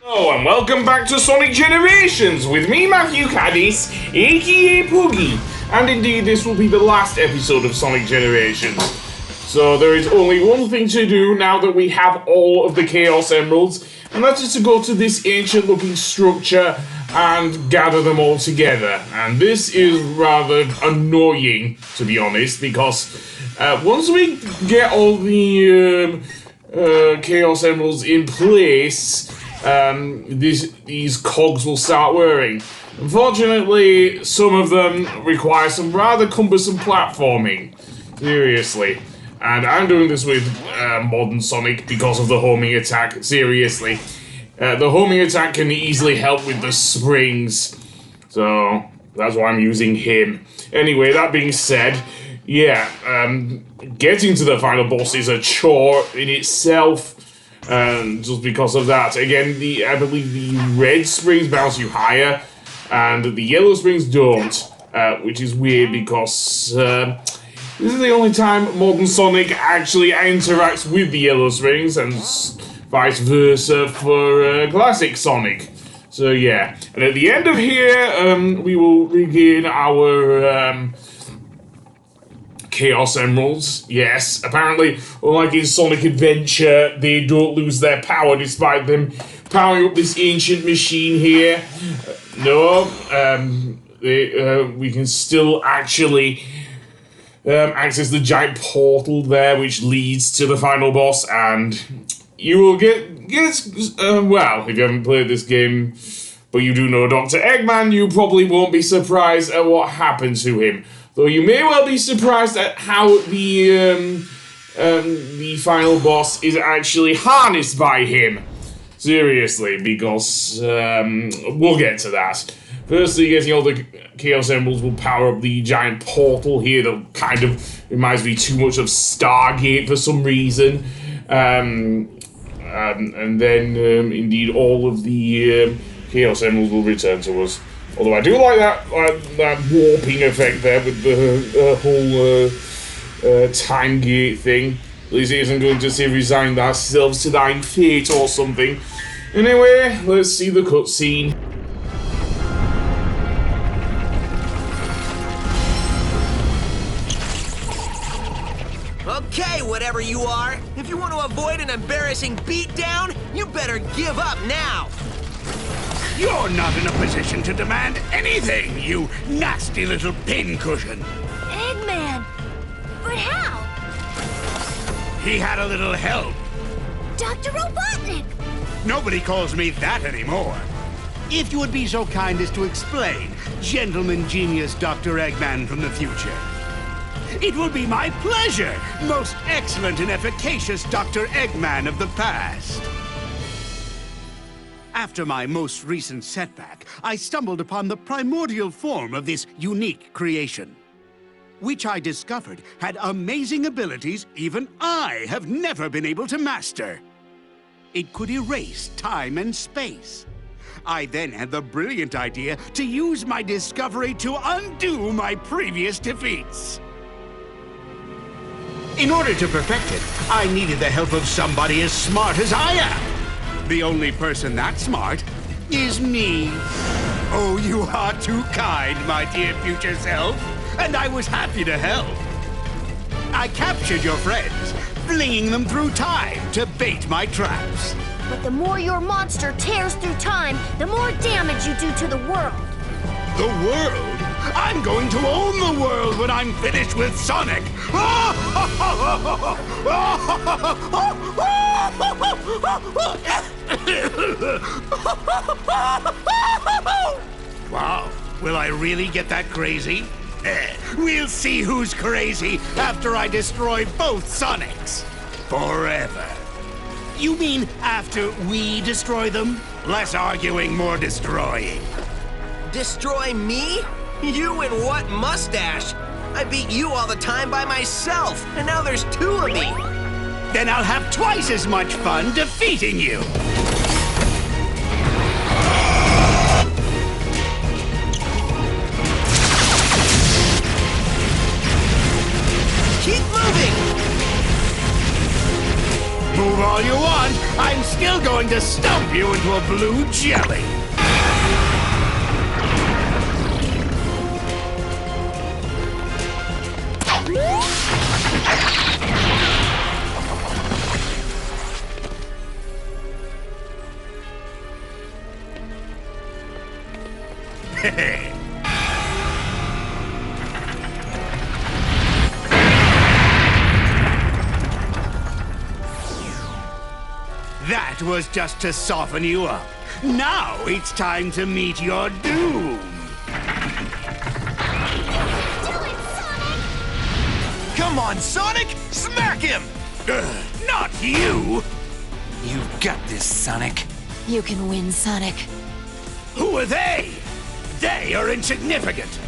Hello and welcome back to Sonic Generations with me, Matthew Caddis, aka Puggy. And indeed, this will be the last episode of Sonic Generations. So there is only one thing to do now that we have all of the Chaos Emeralds, and that is to go to this ancient looking structure and gather them all together. And this is rather annoying, to be honest, because once we get all the Chaos Emeralds in place, these cogs will start whirring. Unfortunately, some of them require some rather cumbersome platforming. Seriously. And I'm doing this with modern Sonic because of the homing attack. Seriously. The homing attack can easily help with the springs. So, that's why I'm using him. Anyway, that being said, yeah, getting to the final boss is a chore in itself. Just because of that. Again, I believe the red springs bounce you higher, and the yellow springs don't, which is weird because this is the only time modern Sonic actually interacts with the yellow springs, and vice versa for classic Sonic. So yeah, and at the end of here, we will regain our Chaos Emeralds. Yes, apparently, unlike in Sonic Adventure, they don't lose their power despite them powering up this ancient machine here. We can still actually access the giant portal there, which leads to the final boss, and you will well, if you haven't played this game, but you do know Dr. Eggman, you probably won't be surprised at what happened to him. Though you may well be surprised at how the final boss is actually harnessed by him. Seriously, because we'll get to that. Firstly, getting all the Chaos Emeralds will power up the giant portal here that kind of reminds me too much of Stargate for some reason. And then, indeed, all of the Chaos Emeralds will return to us. Although I do like that warping effect there with the whole time gate thing. At least it isn't going to say resign ourselves to thine fate or something. Anyway, let's see the cutscene. Okay, whatever you are, if you want to avoid an embarrassing beatdown, you better give up now. You're not in a position to demand anything, you nasty little pincushion. Eggman! But how? He had a little help. Dr. Robotnik! Nobody calls me that anymore. If you would be so kind as to explain, gentleman genius Dr. Eggman from the future. It will be my pleasure, most excellent and efficacious Dr. Eggman of the past. After my most recent setback, I stumbled upon the primordial form of this unique creation, which I discovered had amazing abilities even I have never been able to master. It could erase time and space. I then had the brilliant idea to use my discovery to undo my previous defeats. In order to perfect it, I needed the help of somebody as smart as I am. The only person that smart is me. Oh, you are too kind, my dear future self, and I was happy to help. I captured your friends, flinging them through time to bait my traps. But the more your monster tears through time, the more damage you do to the world. The world? I'm going to own the world when I'm finished with Sonic! Wow, will I really get that crazy? We'll see who's crazy after I destroy both Sonics. Forever. You mean after we destroy them? Less arguing, more destroying. Destroy me? You and what mustache? I beat you all the time by myself, and now there's two of me. Then I'll have twice as much fun defeating you. Keep moving! Move all you want, I'm still still going to stomp you into a blue jelly. That was just to soften you up. Now it's time to meet your doom. Come on, Sonic! Smack him! Not you! You've got this, Sonic. You can win, Sonic. Who are they? They are insignificant.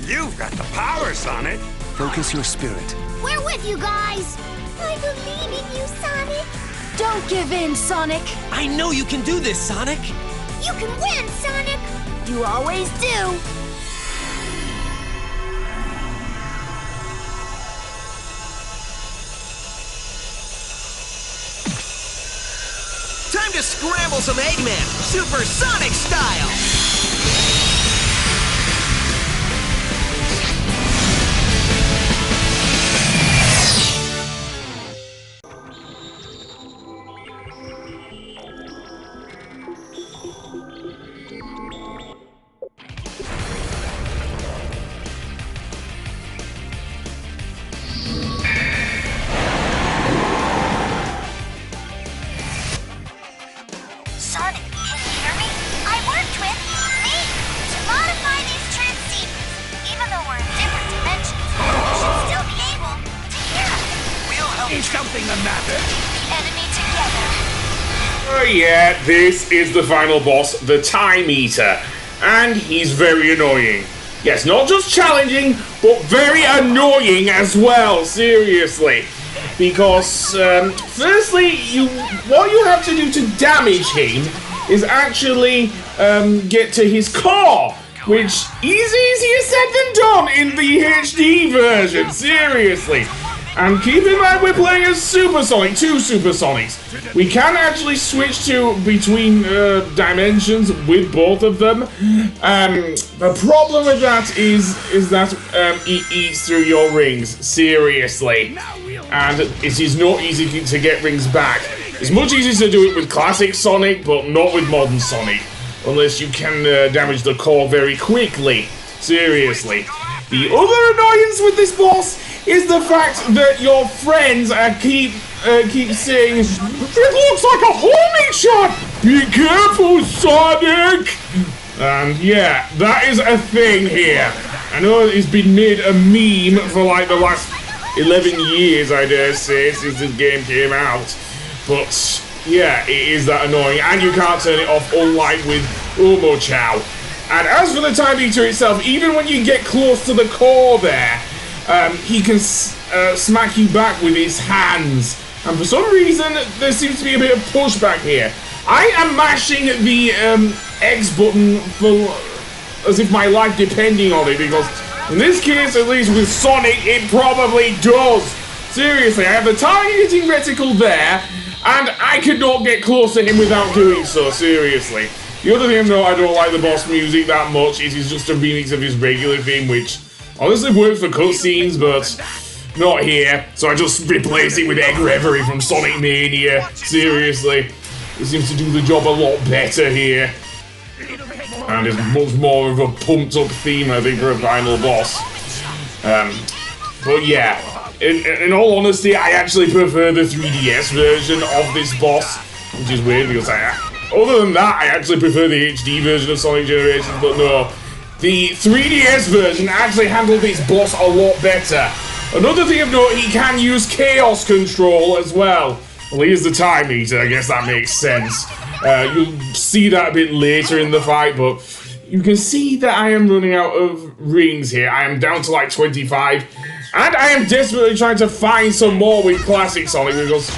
You've got the power, Sonic. Focus your spirit. We're with you guys. I believe in you, Sonic. Don't give in, Sonic. I know you can do this, Sonic! You can win, Sonic. You always do. Time to scramble some Eggman, supersonic style! Sonic, can you hear me? I worked with me to modify these transceivers. Even though we're in different dimensions, you should still be able to hear us. We'll help Is something the matter? The enemy together. Oh yeah, this is the final boss, the Time Eater. And he's very annoying. Yes, not just challenging, but very annoying as well, seriously. Because, firstly, what you have to do to damage him is actually get to his core, which is easier said than done in the HD version, seriously. And keep in mind we're playing as Supersonic, two Supersonics. We can actually switch between dimensions with both of them. The problem with that is that it eats through your rings, seriously. And it is not easy to get rings back. It's much easier to do it with classic Sonic, but not with modern Sonic. Unless you can damage the core very quickly, seriously. The other annoyance with this boss is the fact that your friends keep saying, "It looks like a homing shot! Be careful, Sonic!" And yeah, that is a thing here. I know it's been made a meme for like the last 11 years, I dare say, since this game came out. But yeah, it is that annoying, and you can't turn it off, unlike with Omo Chow. And as for the Time Eater itself, even when you get close to the core there, he can smack you back with his hands. And for some reason, there seems to be a bit of pushback here. I am mashing the X button as if my life depending on it, because in this case, at least with Sonic, it probably does. Seriously, I have the targeting reticle there, and I could not get close to him without doing so, seriously. The other thing I don't like the boss music that much is it's just a remix of his regular theme, which honestly works for cutscenes, but not here. So I just replace it with Egg Reverie from Sonic Mania. Seriously, it seems to do the job a lot better here. And it's much more of a pumped up theme, I think, for a final boss. But yeah, in all honesty, I actually prefer the 3DS version of this boss, which is weird because other than that, I actually prefer the HD version of Sonic Generations, but no. The 3DS version actually handled this boss a lot better. Another thing of note, he can use Chaos Control as well. Well, he is the Time Eater, I guess that makes sense. You'll see that a bit later in the fight, but you can see that I am running out of rings here. I am down to like 25, and I am desperately trying to find some more with Classic Sonic, because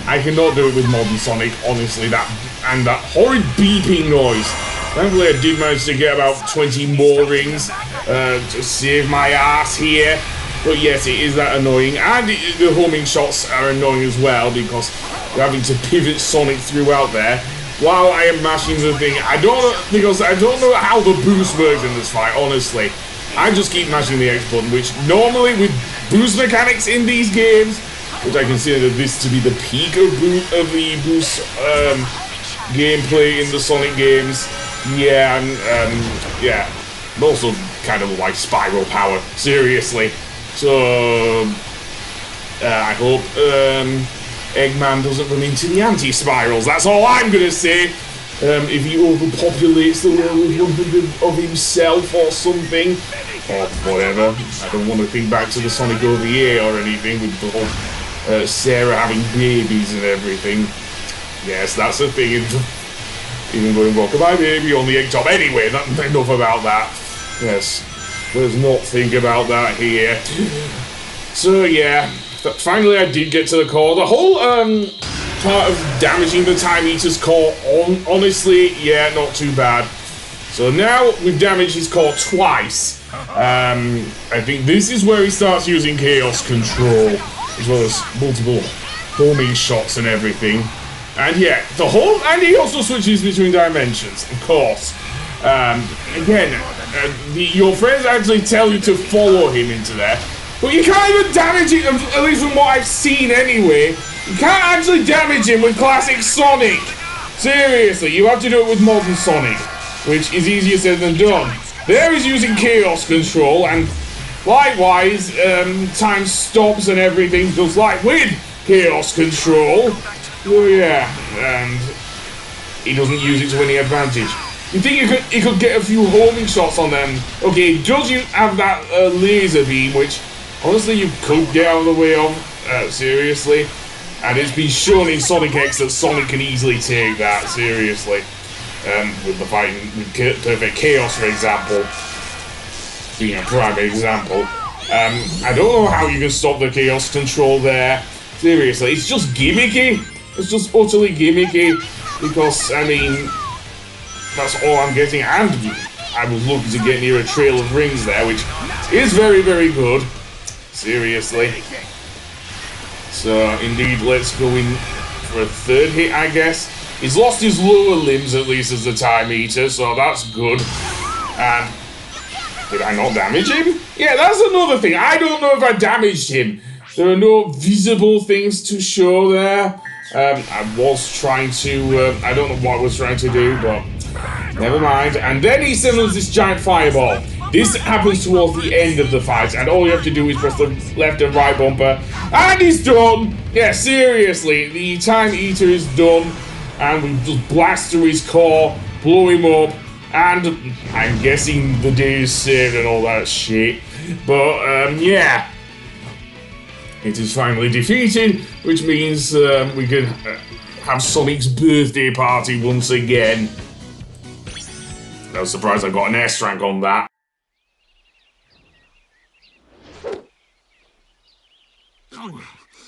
I cannot do it with modern Sonic, honestly. That horrid beeping noise. Thankfully, I did manage to get about 20 more rings to save my ass here. But yes, it is that annoying. And the homing shots are annoying as well, because having to pivot Sonic throughout there while I am mashing the thing. I don't know, because I don't know how the boost works in this fight, honestly. I just keep mashing the X button, which normally with boost mechanics in these games, which I consider this to be the peak of the boost gameplay in the Sonic games. Yeah, and yeah, also kind of like spiral power, seriously. So I hope Eggman doesn't run into the anti-spirals. That's all I'm gonna say. If he overpopulates the world with 100 of himself or something, or whatever. I don't want to think back to the Sonic OVA or anything with the whole Sarah having babies and everything. Yes, that's a thing. Even going Rockabye Baby on the egg top. Anyway, enough about that. Yes, let's not think about that here. So yeah, finally I did get to the core. The whole part of damaging the Time Eater's core, honestly, yeah, not too bad. So now we've damaged his core twice. I think this is where he starts using Chaos Control, as well as multiple homing shots and everything. And yeah, and he also switches between dimensions, of course. Again, your friends actually tell you to follow him into there, but you can't even damage it, at least from what I've seen anyway. You can't actually damage him with classic Sonic. Seriously, you have to do it with modern Sonic, which is easier said than done. There he's using Chaos Control, and likewise, time stops and everything, just like with Chaos Control. Oh yeah, and he doesn't use it to any advantage. You think he could get a few homing shots on them? Okay, does you have that laser beam, which honestly you could get out of the way of, seriously. And it's been shown in Sonic X that Sonic can easily take that, seriously. With the fighting with Perfect Chaos, for example, being a prime example. I don't know how you can stop the Chaos Control there. Seriously, it's just gimmicky. It's just utterly gimmicky, because, I mean, that's all I'm getting, and I was looking to get near a trail of rings there, which is very, very good. Seriously. So, indeed, let's go in for a third hit, I guess. He's lost his lower limbs, at least, as the Time Eater, so that's good. And did I not damage him? Yeah, that's another thing. I don't know if I damaged him. There are no visible things to show there. I was trying to, I don't know what I was trying to do, but never mind. And then he summons this giant fireball. This happens towards the end of the fight, and all you have to do is press the left and right bumper, and he's done! Yeah, seriously, the Time Eater is done, and we just blast through his core, blow him up, and I'm guessing the day is saved and all that shit. But, yeah. It is finally defeated, which means we can have Sonic's birthday party once again. I was surprised I got an S rank on that.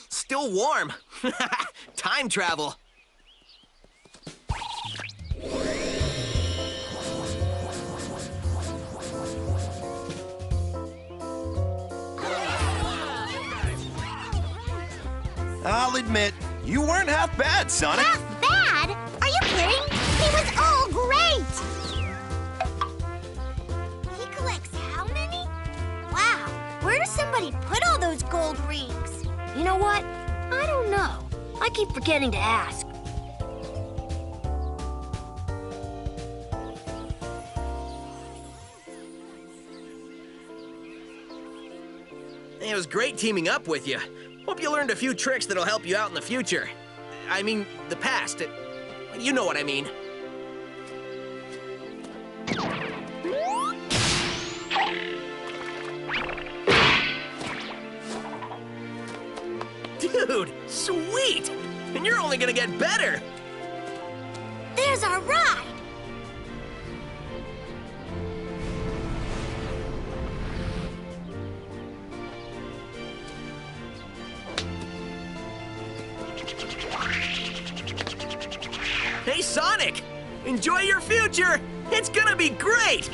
Still warm. Time travel. I'll admit, you weren't half bad, Sonic. Half bad? Are you kidding? He was all great! He collects how many? Wow, where does somebody put all those gold rings? You know what? I don't know. I keep forgetting to ask. It was great teaming up with you. Hope you learned a few tricks that'll help you out in the future. I mean, the past. You know what I mean. Dude, sweet! And you're only gonna get better! There's our ride! Hey, Sonic! Enjoy your future! It's gonna be great!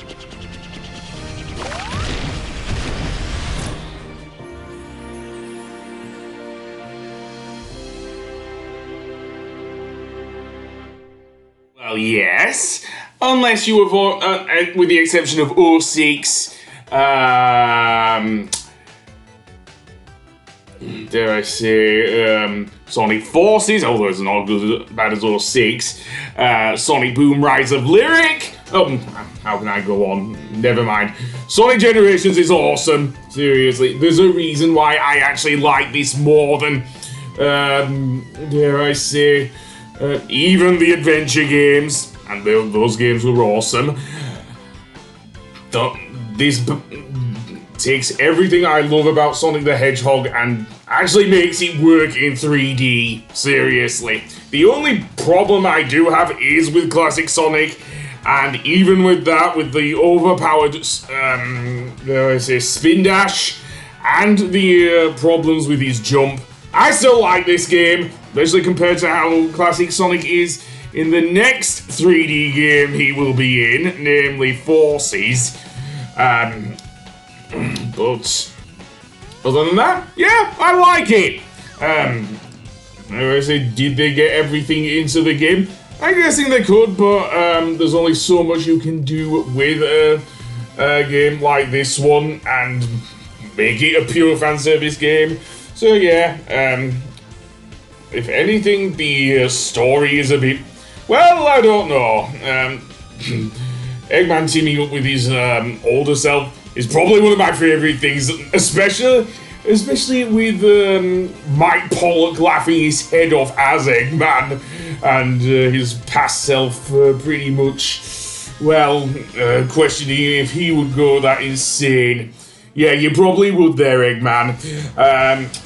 Well, yes. Unless you avoid, with the exception of '06, dare I say, Sonic Forces, although it's not as bad as '06, Sonic Boom Rise of Lyric. Oh, how can I go on? Never mind. Sonic Generations is awesome. Seriously, there's a reason why I actually like this more than, dare I say, even the adventure games, and those games were awesome. This takes everything I love about Sonic the Hedgehog and actually makes it work in 3D. Seriously. The only problem I do have is with classic Sonic, and even with that, with the overpowered, dare I say, spin dash, and the problems with his jump, I still like this game, especially compared to how classic Sonic is in the next 3D game he will be in, namely Forces. But other than that, yeah, I like it. I say, did they get everything into the game? I'm guessing they could, but there's only so much you can do with a game like this one and make it a pure fan service game. So yeah, if anything, the story is a bit, well, I don't know. Eggman teaming up with his older self is probably one of my favourite things, especially with Mike Pollock laughing his head off as Eggman, and his past self pretty much, well, questioning if he would go that insane. Yeah, you probably would there, Eggman.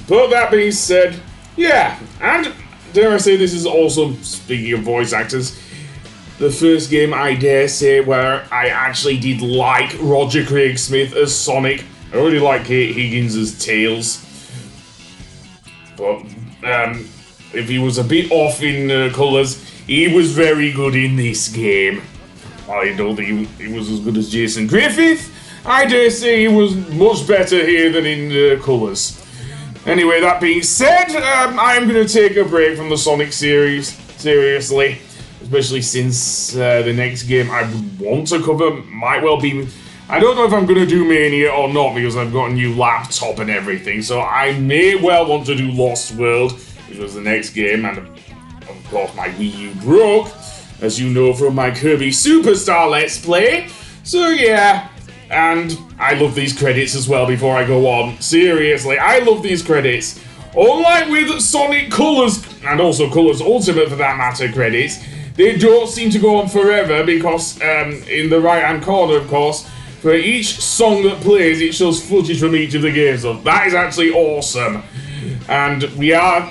But that being said, yeah, and dare I say this is also, speaking of voice actors, the first game, I dare say, where I actually did like Roger Craig Smith as Sonic. I already like Kate Higgins as Tails. But if he was a bit off in colours, he was very good in this game. I don't think he was as good as Jason Griffith. I dare say he was much better here than in colours. Anyway, that being said, I am going to take a break from the Sonic series, seriously. Especially since the next game I would want to cover might well be... I don't know if I'm going to do Mania or not because I've got a new laptop and everything, so I may well want to do Lost World, which was the next game, and of course my Wii U broke, as you know from my Kirby Superstar Let's Play. So yeah, and I love these credits as well before I go on. Seriously, I love these credits. Unlike with Sonic Colors, and also Colors Ultimate for that matter credits, they don't seem to go on forever because in the right hand corner, of course, for each song that plays, it shows footage from each of the games. So that is actually awesome. And we are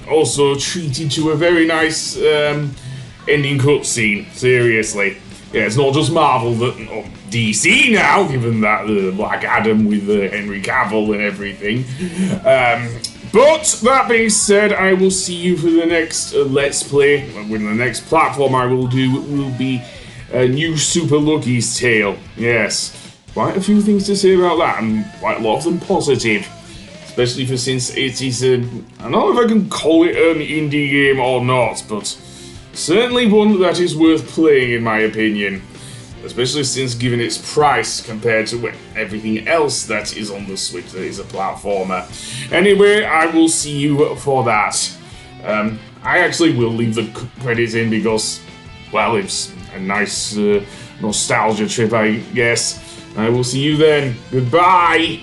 also treated to a very nice ending cutscene. Seriously. Yeah, it's not just Marvel, or DC now, given that Black Adam with Henry Cavill and everything. But that being said, I will see you for the next Let's Play. When the next platform I will do will be a new Super Lucky's Tale. Yes, quite a few things to say about that, and quite a lot of them positive. Especially since it is I don't know if I can call it an indie game or not, but certainly one that is worth playing in my opinion. Especially since given its price compared to everything else that is on the Switch that is a platformer. Anyway, I will see you for that. I actually will leave the credits in because, well, it's a nice nostalgia trip, I guess. I will see you then. Goodbye!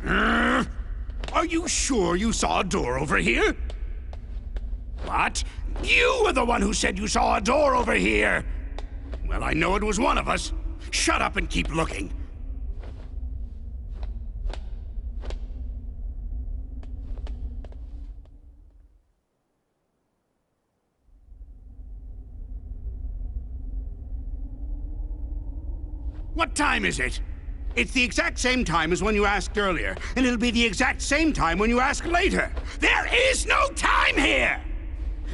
Are you sure you saw a door over here? What? You were the one who said you saw a door over here! Well, I know it was one of us. Shut up and keep looking. What time is it? It's the exact same time as when you asked earlier, and it'll be the exact same time when you ask later. There is no time here!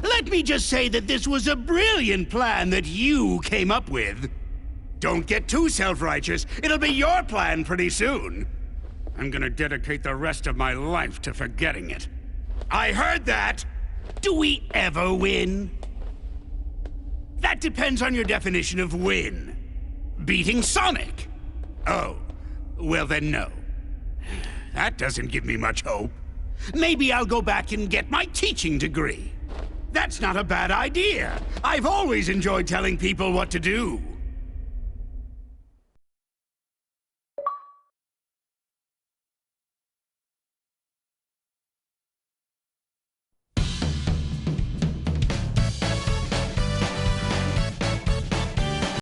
Let me just say that this was a brilliant plan that you came up with. Don't get too self-righteous. It'll be your plan pretty soon. I'm gonna dedicate the rest of my life to forgetting it. I heard that! Do we ever win? That depends on your definition of win. Beating Sonic? Oh, well then no. That doesn't give me much hope. Maybe I'll go back and get my teaching degree. That's not a bad idea. I've always enjoyed telling people what to do.